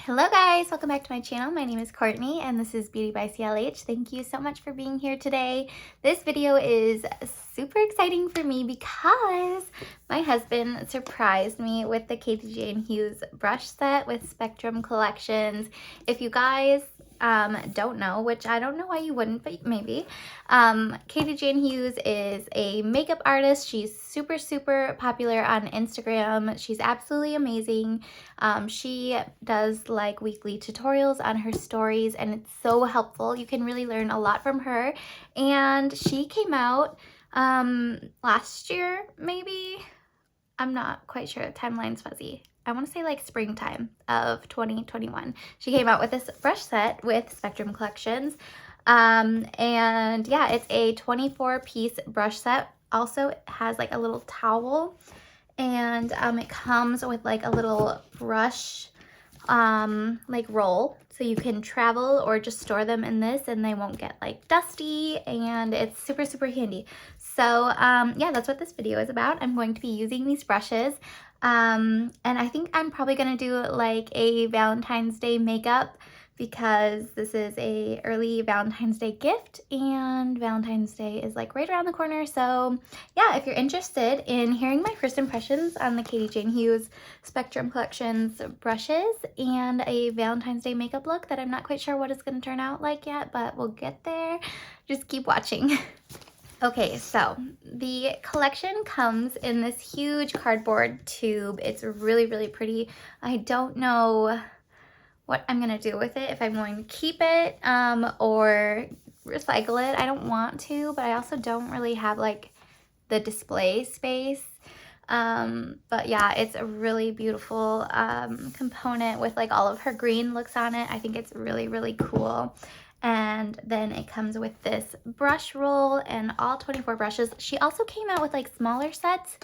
Hello guys, welcome back to my channel. My name is Courtney and this is BeautyByCLH. Thank you so much for being here today. This video is super exciting for me because my husband surprised me with the Katie Jane Hughes brush set with Spectrum Collections. If you guys don't know, which I don't know why you wouldn't, but maybe. Katie Jane Hughes is a makeup artist. She's super popular on Instagram. She's absolutely amazing. She does like weekly tutorials on her stories and it's so helpful. You can really learn a lot from her. And she came out last year, maybe. I'm not quite sure. Timeline's fuzzy. I want to say like springtime of 2021. She came out with this brush set with Spectrum Collections. And yeah, it's a 24-piece brush set. Also, it has like a little towel. And it comes with like a little brush like roll. So you can travel or just store them in this and they won't get like dusty, and it's super handy. So yeah, that's what this video is about. I'm going to be using these brushes. And I think I'm probably going to do like a Valentine's Day makeup because this is a early Valentine's Day gift and Valentine's Day is like right around the corner. So yeah, if you're interested in hearing my first impressions on the Katie Jane Hughes Spectrum Collections brushes and a Valentine's Day makeup look that I'm not quite sure what it's going to turn out like yet, but we'll get there. Just keep watching. Okay, so the collection comes in this huge cardboard tube. It's really pretty. I don't know what I'm gonna do with it, if I'm going to keep it or recycle it. I don't want to, but I also don't really have like the display space. But yeah, it's a really beautiful component with like all of her green looks on it. I think it's really cool. And then it comes with this brush roll and all 24 brushes. She also came out with like smaller sets,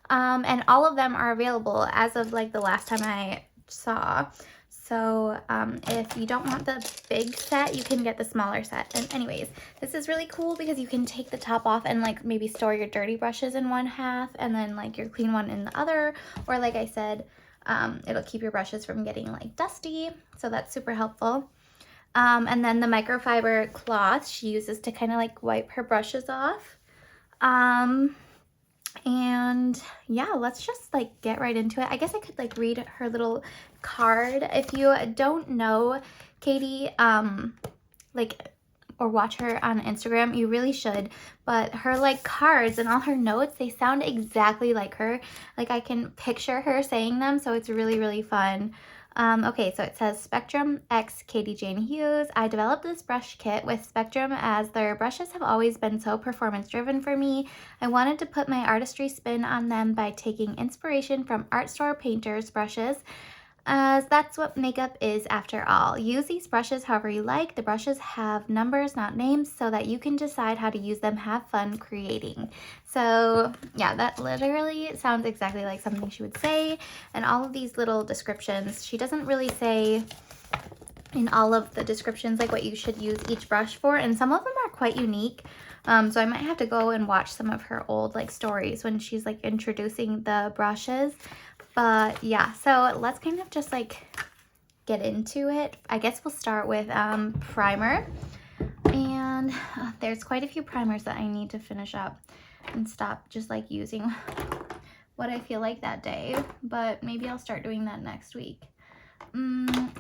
and all of them are available as of like the last time I saw. So if you don't want the big set, you can get the smaller set. And anyways, this is really cool because you can take the top off and like maybe store your dirty brushes in one half and then like your clean one in the other. Or like I said, it'll keep your brushes from getting like dusty. So that's super helpful. And then the microfiber cloth she uses to kind of like wipe her brushes off. And yeah, let's just like get right into it. I guess I could like read her little card. If you don't know Katie, like, or watch her on Instagram, you really should. But her like cards and all her notes, they sound exactly like her. Like I can picture her saying them, so it's really fun. Okay, so it says Spectrum X Katie Jane Hughes. I developed this brush kit with Spectrum as their brushes have always been so performance driven for me. I wanted to put my artistry spin on them by taking inspiration from art store painters' brushes, as that's what makeup is after all. Use these brushes however you like. The brushes have numbers, not names, so that you can decide how to use them. Have fun creating. So yeah, that literally sounds exactly like something she would say. And all of these little descriptions, she doesn't really say in all of the descriptions like what you should use each brush for, and some of them are quite unique. So I might have to go and watch some of her old like stories when she's like introducing the brushes. But yeah, so let's kind of just like get into it. I guess we'll start with primer. And there's quite a few primers that I need to finish up and stop just like using what I feel like that day. But maybe I'll start doing that next week.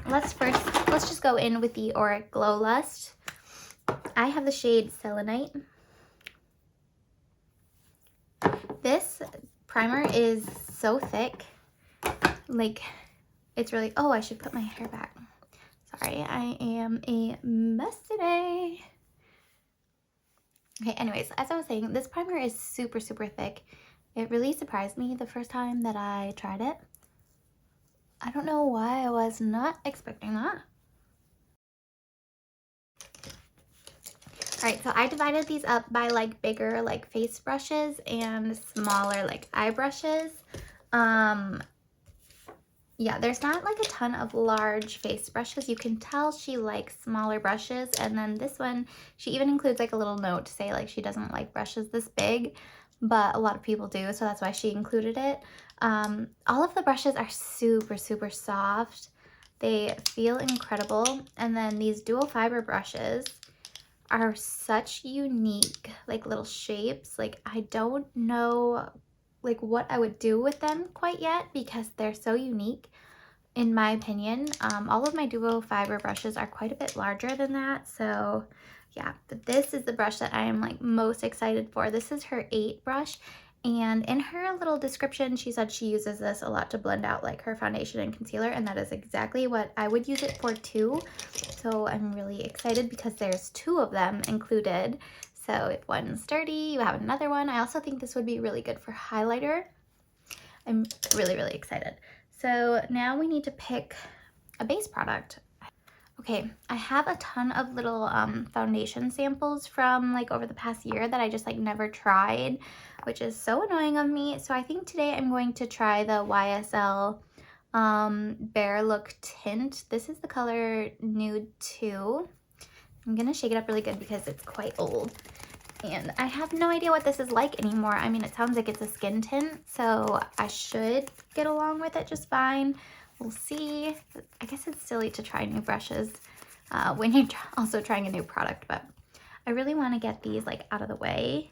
Let's just go in with the Auric Glow Lust. I have the shade Selenite. This primer is so thick. Like, it's really, oh, I should put my hair back. Sorry, I am a mess today. Okay, anyways, as I was saying, this primer is super thick. It really surprised me the first time that I tried it. I don't know why I was not expecting that. Alright, so I divided these up by like bigger like face brushes and smaller like eye brushes. Yeah, there's not like a ton of large face brushes. You can tell she likes smaller brushes. And then this one, she even includes like a little note to say like she doesn't like brushes this big, but a lot of people do, so that's why she included it. All of the brushes are super soft. They feel incredible. And then these dual fiber brushes are such unique like little shapes. Like I don't know like what I would do with them quite yet because they're so unique in my opinion. All of my dual fiber brushes are quite a bit larger than that, so yeah, but this is the brush that I am like most excited for. This is her 8 brush, and in her little description she said she uses this a lot to blend out like her foundation and concealer, and that is exactly what I would use it for too. So I'm really excited because there's 2 of them included. So if one's dirty, you have another one. I also think this would be really good for highlighter. I'm really, really excited. So now we need to pick a base product. Okay, I have a ton of little foundation samples from like over the past year that I just like never tried, which is so annoying of me. So I think today I'm going to try the YSL Bare Look Tint. This is the color Nude 2. I'm gonna shake it up really good because it's quite old. And I have no idea what this is like anymore. I mean, it sounds like it's a skin tint, so I should get along with it just fine. We'll see. I guess it's silly to try new brushes when you're also trying a new product, but I really want to get these like out of the way.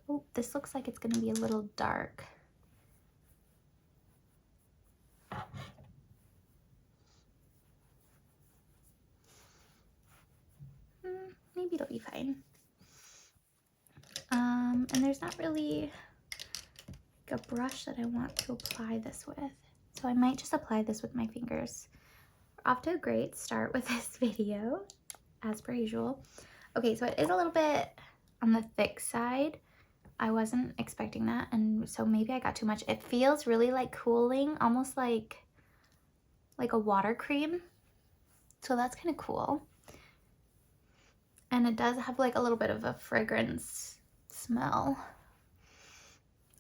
Oh, this looks like it's going to be a little dark. Maybe it'll be fine. And there's not really like a brush that I want to apply this with, so I might just apply this with my fingers. We're off to a great start with this video, as per usual. Okay, so it is a little bit on the thick side. I wasn't expecting that, and so maybe I got too much. It feels really like cooling, almost like a water cream, so that's kind of cool. And it does have like a little bit of a fragrance smell.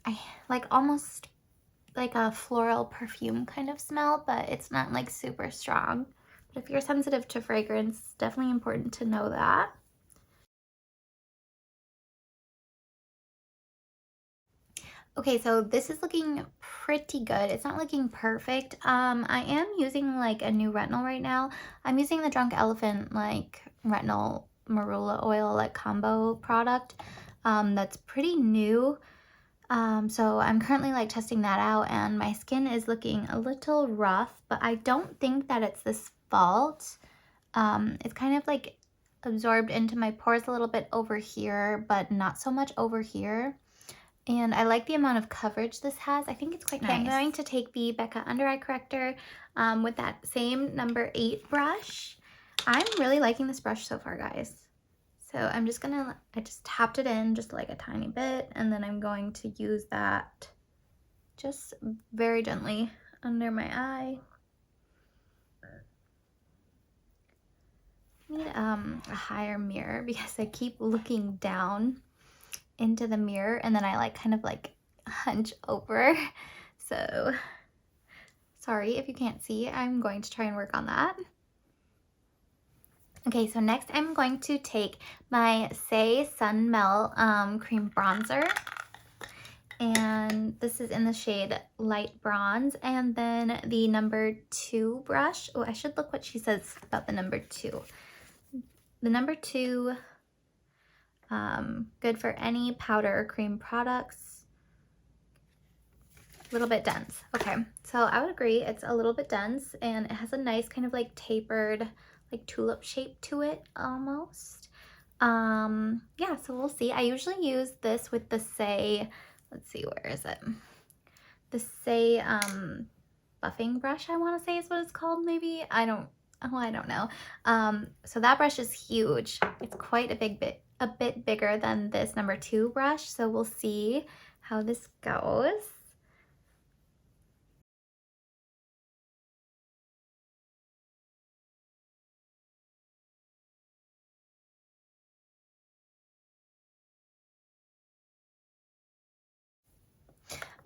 I like almost like a floral perfume kind of smell, but it's not like super strong. But if you're sensitive to fragrance, it's definitely important to know that. Okay, so this is looking pretty good. It's not looking perfect. I am using like a new retinol right now. I'm using the Drunk Elephant like retinol marula oil like combo product. That's pretty new. So I'm currently like testing that out, and my skin is looking a little rough, but I don't think that it's this fault. It's kind of like absorbed into my pores a little bit over here, but not so much over here. And I like the amount of coverage this has. I think it's quite nice. I'm going to take the Becca Under Eye Corrector with that same number 8 brush. I'm really liking this brush so far, guys. So I'm just gonna, I just tapped it in just like a tiny bit, and then I'm going to use that just very gently under my eye. I need a higher mirror because I keep looking down into the mirror, and then I like kind of like hunch over. So sorry if you can't see. I'm going to try and work on that. Okay, so next I'm going to take my Say Sun Melt cream bronzer, and this is in the shade Light Bronze, and then the number 2 brush. Oh, I should look what she says about the number 2. The number 2, good for any powder or cream products. A little bit dense. Okay, so I would agree it's a little bit dense, and it has a nice kind of like tapered like tulip shape to it almost. Yeah, so we'll see. I usually use this with the Say, let's see, where is it? The Say buffing brush, I want to say is what it's called, maybe. I don't know. So that brush is huge. It's quite a bit bigger than this number 2 brush, so we'll see how this goes.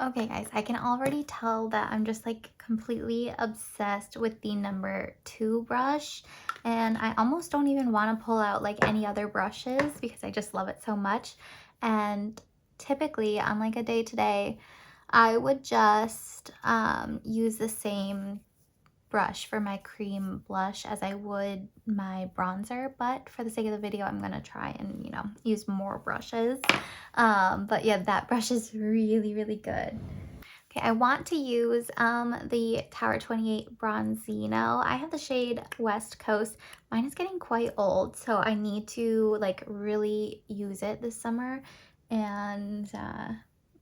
Okay guys, I can already tell that I'm just like completely obsessed with the number 2 brush, and I almost don't even want to pull out like any other brushes because I just love it so much. And typically on like a day-to-day, I would just use the same brush for my cream blush as I would my bronzer, but for the sake of the video, I'm gonna try and, you know, use more brushes. But yeah, that brush is really, really good. Okay, I want to use the Tower 28 Bronzino. I have the shade West Coast. Mine is getting quite old, so I need to like really use it this summer and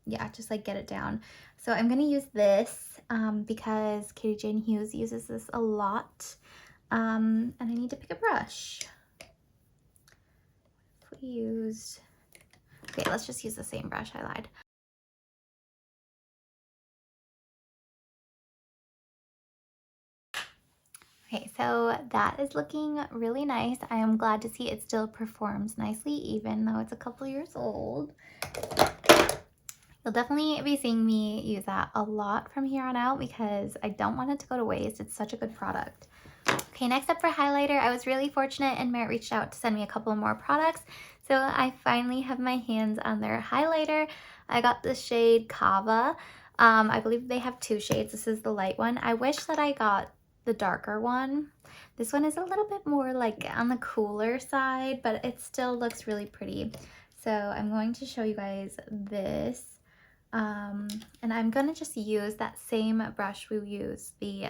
yeah, just like get it down. So I'm gonna use this because Katie Jane Hughes uses this a lot. And I need to pick a brush. If we use, okay, let's just use the same brush, I lied. Okay, so that is looking really nice. I am glad to see it still performs nicely, even though it's a couple years old. You'll definitely be seeing me use that a lot from here on out because I don't want it to go to waste. It's such a good product. Okay, next up for highlighter, I was really fortunate and Merit reached out to send me a couple more products. So I finally have my hands on their highlighter. I got the shade Kava. I believe they have two shades. This is the light one. I wish that I got the darker one. This one is a little bit more like on the cooler side, but it still looks really pretty. So I'm going to show you guys this. And I'm gonna just use that same brush we used, the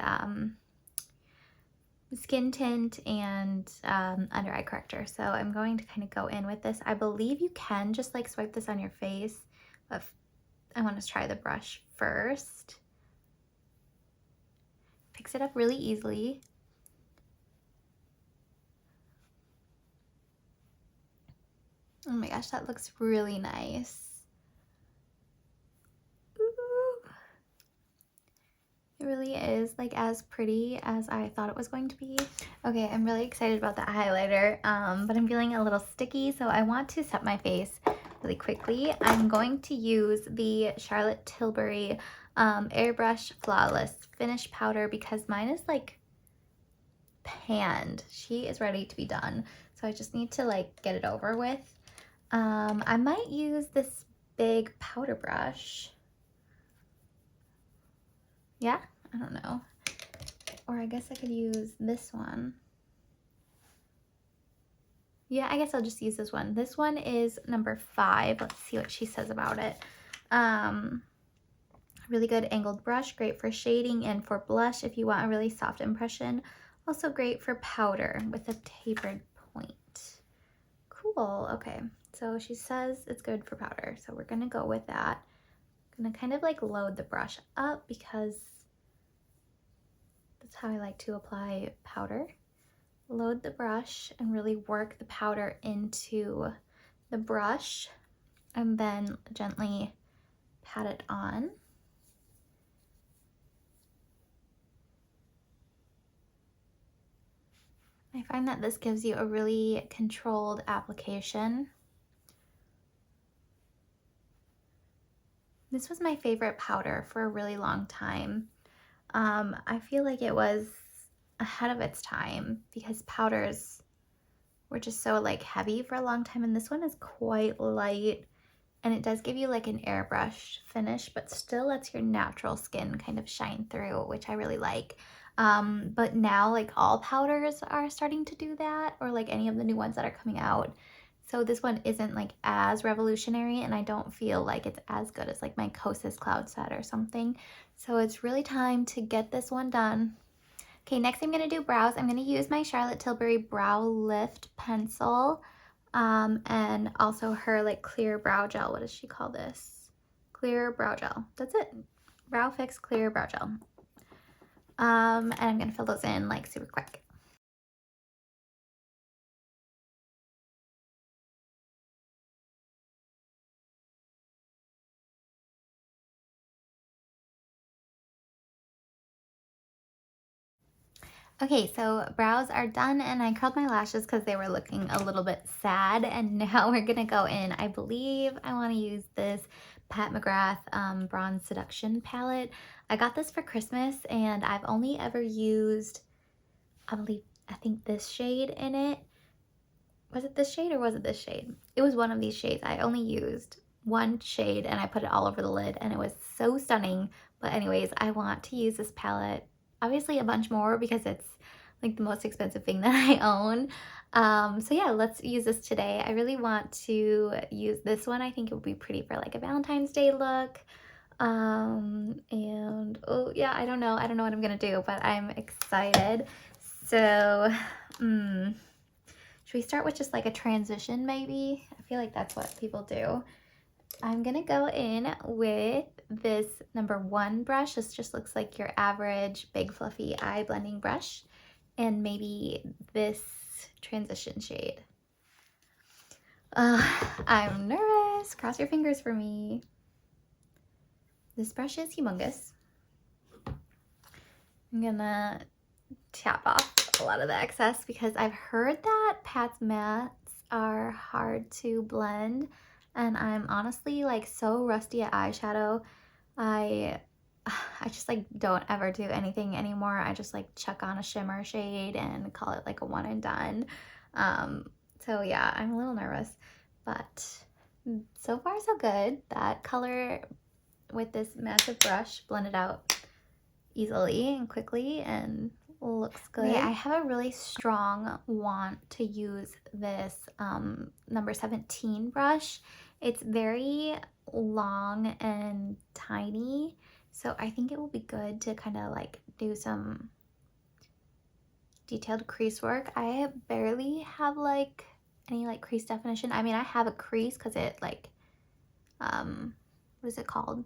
skin tint and under eye corrector. So I'm going to kind of go in with this. I believe you can just like swipe this on your face, but I want to try the brush first. Picks it up really easily. Oh my gosh, that looks really nice. Ooh. It really is like as pretty as I thought it was going to be. Okay, I'm really excited about the highlighter, but I'm feeling a little sticky, so I want to set my face really quickly. I'm going to use the Charlotte Tilbury Airbrush Flawless Finish Powder because mine is like panned. She is ready to be done, so I just need to like get it over with. I might use this big powder brush. Yeah, I don't know. Or I guess I could use this one. Yeah, I guess I'll just use this one. This one is number 5. Let's see what she says about it. Really good angled brush, great for shading and for blush if you want a really soft impression. Also great for powder with a tapered point. Cool, okay. So she says it's good for powder, so we're gonna go with that. I'm gonna kind of like load the brush up because that's how I like to apply powder. Load the brush and really work the powder into the brush and then gently pat it on. I find that this gives you a really controlled application. This was my favorite powder for a really long time. I feel like it was ahead of its time because powders were just so like heavy for a long time, and this one is quite light and it does give you like an airbrush finish but still lets your natural skin kind of shine through, which I really like. But now like all powders are starting to do that, or like any of the new ones that are coming out. So this one isn't like as revolutionary and I don't feel like it's as good as like my Kosas Cloud Set or something. So it's really time to get this one done. Okay, next I'm going to do brows. I'm going to use my Charlotte Tilbury Brow Lift Pencil and also her like clear brow gel. What does she call this? Clear brow gel. That's it. Brow Fix Clear Brow Gel. And I'm going to fill those in like super quick. Okay, so brows are done and I curled my lashes because they were looking a little bit sad, and now we're gonna go in. I believe I want to use this Pat McGrath Bronze Seduction palette. I got this for Christmas and I've only ever used, I think this shade in it. Was it this shade or was it this shade? It was one of these shades. I only used one shade and I put it all over the lid and it was so stunning. But anyways, I want to use this palette obviously a bunch more because it's like the most expensive thing that I own. So yeah, let's use this today. I really want to use this one. I think it would be pretty for like a Valentine's Day look. And oh yeah, I don't know what I'm gonna do, but I'm excited. So should we start with just like a transition maybe? I feel like that's what people do. I'm gonna go in with this #1 brush. This just looks like your average big fluffy eye blending brush, and maybe this transition shade. I'm nervous. Cross your fingers for me. This brush is humongous. I'm gonna tap off a lot of the excess because I've heard that Pat's mattes are hard to blend, and I'm honestly like so rusty at eyeshadow. I just like don't ever do anything anymore. I just like chuck on a shimmer shade and call it like a one and done. So yeah, I'm a little nervous, but so far so good. That color with this massive brush blended out easily and quickly and looks good. Okay, I have a really strong want to use this number 17 brush. It's very long and tiny, so I think it will be good to kind of like do some detailed crease work. I barely have like any like crease definition. I mean, I have a crease because it like what is it called?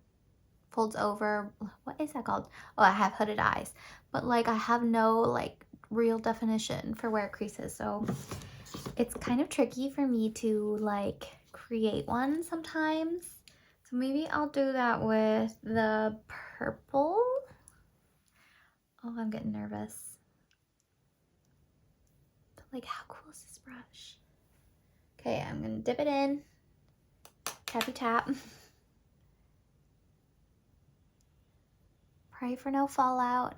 Folds over. What is that called? Oh, I have hooded eyes, but like I have no like real definition for where crease is, so it's kind of tricky for me to like create one sometimes. So maybe I'll do that with the purple. Oh, I'm getting nervous. But like, how cool is this brush? Okay, I'm gonna dip it in. Tappy tap. Pray for no fallout.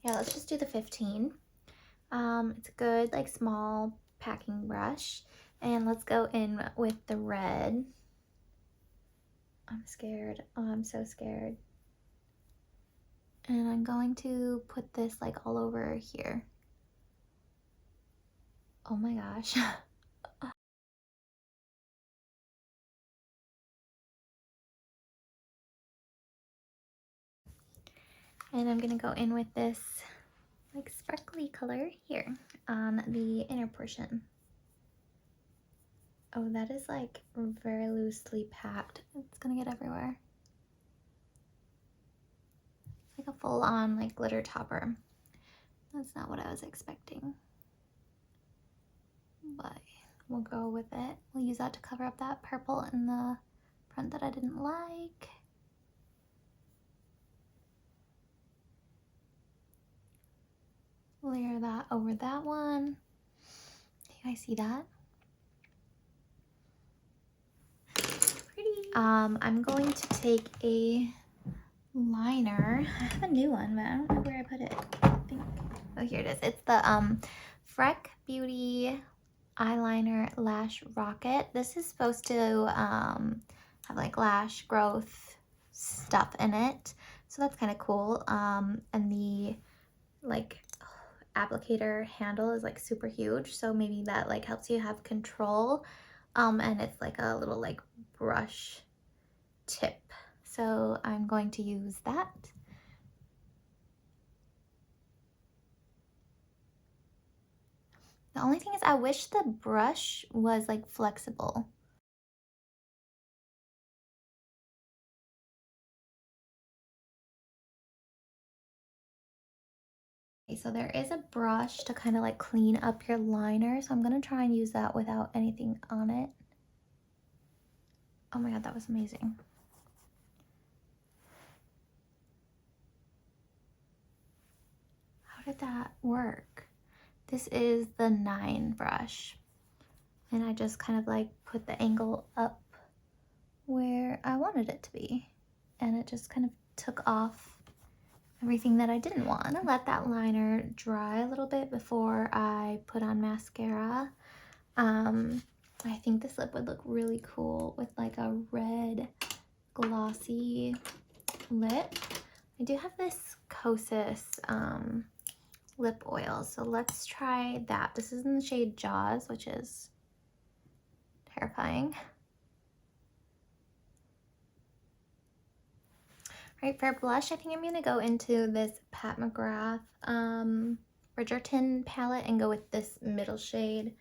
Yeah, let's just do the 15. It's a good like small packing brush, and let's go in with the red. I'm scared. Oh, I'm so scared. And I'm going to put this like all over here. Oh my gosh. And I'm gonna go in with this like sparkly color here on the inner portion. Oh, that is like very loosely packed. It's gonna get everywhere. It's like a full-on like glitter topper. That's not what I was expecting, but we'll go with it. We'll use that to cover up that purple in the front that I didn't like. Layer that over that one. Do you guys see that? Pretty. I'm going to take a liner. I have a new one, but I don't know where I put it. I think, oh, here it is. It's the Freck Beauty eyeliner lash rocket. This is supposed to have like lash growth stuff in it, so that's kind of cool. And the like applicator handle is like super huge, so maybe that like helps you have control. And it's like a little like brush tip, so I'm going to use that. The only thing is I wish the brush was like flexible. Okay, so there is a brush to kind of like clean up your liner, so I'm gonna try and use that without anything on it. Oh my god, that was amazing. How did that work? This is the 9 brush, and I just kind of like put the angle up where I wanted it to be, and it just kind of took off everything that I didn't want. I'm gonna let that liner dry a little bit before I put on mascara. I think this lip would look really cool with like a red glossy lip. I do have this Kosas lip oil, so let's try that. This is in the shade Jaws, which is terrifying. All right, for blush, I think I'm gonna go into this Pat McGrath Bridgerton palette and go with this middle shade.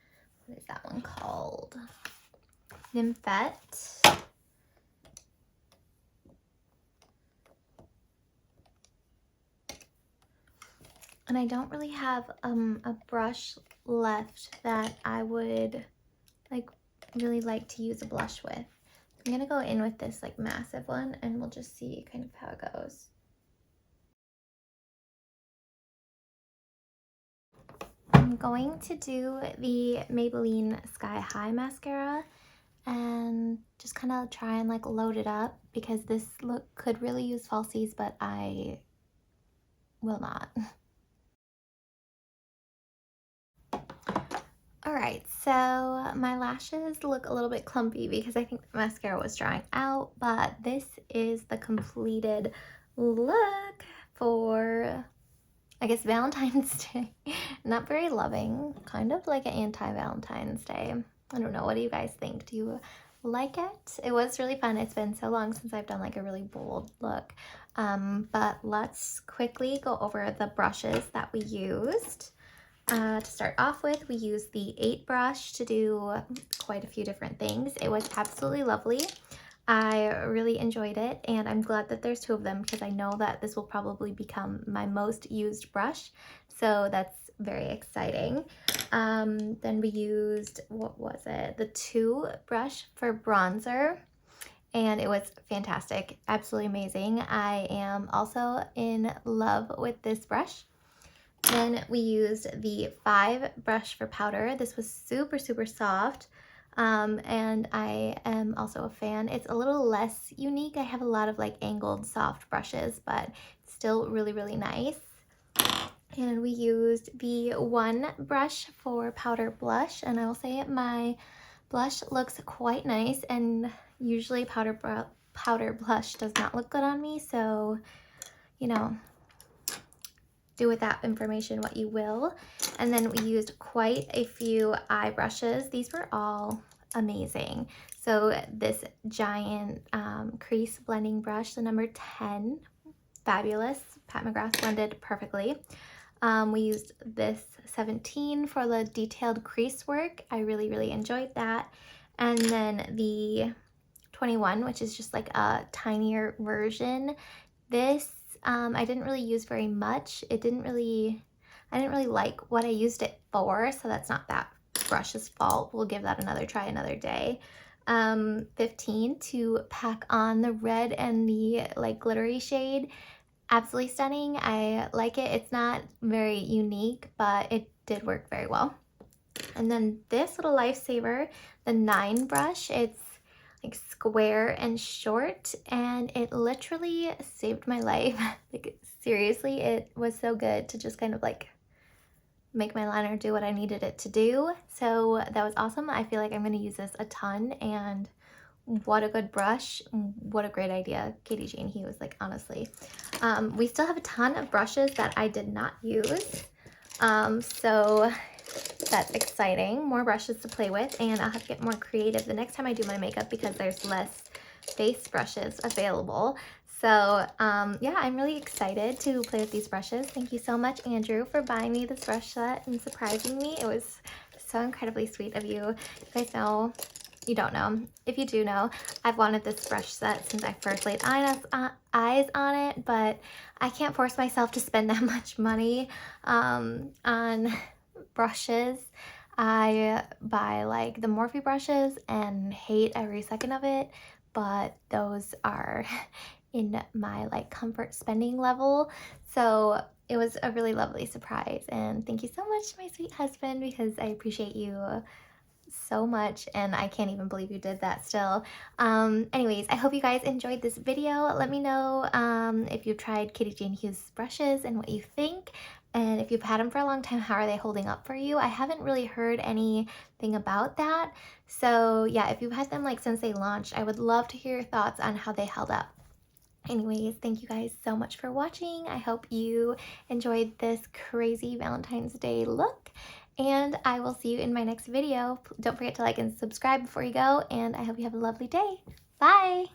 What is that one called? Nymphette. And I don't really have a brush left that I would really like to use a blush with. I'm gonna go in with this like massive one and we'll just see kind of how it goes. I'm going to do the Maybelline Sky High mascara and just kind of try and like load it up because this look could really use falsies, but I will not. Alright, so my lashes look a little bit clumpy because I think the mascara was drying out, but this is the completed look for, I guess, Valentine's Day. Not very loving, kind of like an anti-Valentine's Day. I don't know, what do you guys think? Do you like it? It was really fun. It's been so long since I've done like a really bold look. But let's quickly go over the brushes that we used. To start off with, we used the 8 brush to do quite a few different things. It was absolutely lovely. I really enjoyed it, and I'm glad that there's 2 of them because I know that this will probably become my most used brush, so that's very exciting. Then we used, what was it? The 2 brush for bronzer, and it was fantastic, absolutely amazing. I am also in love with this brush. Then we used the 5 brush for powder. This was super, super soft, and I am also a fan. It's a little less unique. I have a lot of like angled soft brushes, but still really, really nice. And we used the 1 brush for powder blush, and I will say my blush looks quite nice, and usually powder blush does not look good on me, so, you know, do with that information what you will. And then we used quite a few eye brushes. These were all amazing. So this giant crease blending brush, the number 10, fabulous. Pat McGrath blended perfectly. We used this 17 for the detailed crease work. I really, really enjoyed that. And then the 21, which is just like a tinier version. This I didn't really use very much. I didn't really like what I used it for, so that's not that brush's fault. We'll give that another try another day. 15 to pack on the red and the like glittery shade. Absolutely stunning. I like it. It's not very unique, but it did work very well. And then this little lifesaver, the 9 brush, it's like square and short, and it literally saved my life. Like seriously, it was so good to just kind of like make my liner do what I needed it to do. So that was awesome. I feel like I'm going to use this a ton, and what a good brush. What a great idea, Katie Jane Hughes, like honestly. We still have a ton of brushes that I did not use. So that's exciting. More brushes to play with, and I'll have to get more creative the next time I do my makeup because there's less face brushes available. So yeah, I'm really excited to play with these brushes. Thank you so much, Andrew, for buying me this brush set and surprising me. It was so incredibly sweet of you. You guys know, you don't know. If you do know, I've wanted this brush set since I first laid eyes on it, but I can't force myself to spend that much money on brushes. I buy like the Morphe brushes and hate every second of it, but those are in my like comfort spending level. So it was a really lovely surprise, and thank you so much to my sweet husband because I appreciate you so much, and I can't even believe you did that still. Anyways, I hope you guys enjoyed this video. Let me know if you've tried Katie Jane Hughes brushes and what you think. And if you've had them for a long time, how are they holding up for you? I haven't really heard anything about that. So yeah, if you've had them like since they launched, I would love to hear your thoughts on how they held up. Anyways, thank you guys so much for watching. I hope you enjoyed this crazy Valentine's Day look, and I will see you in my next video. Don't forget to like and subscribe before you go, and I hope you have a lovely day. Bye!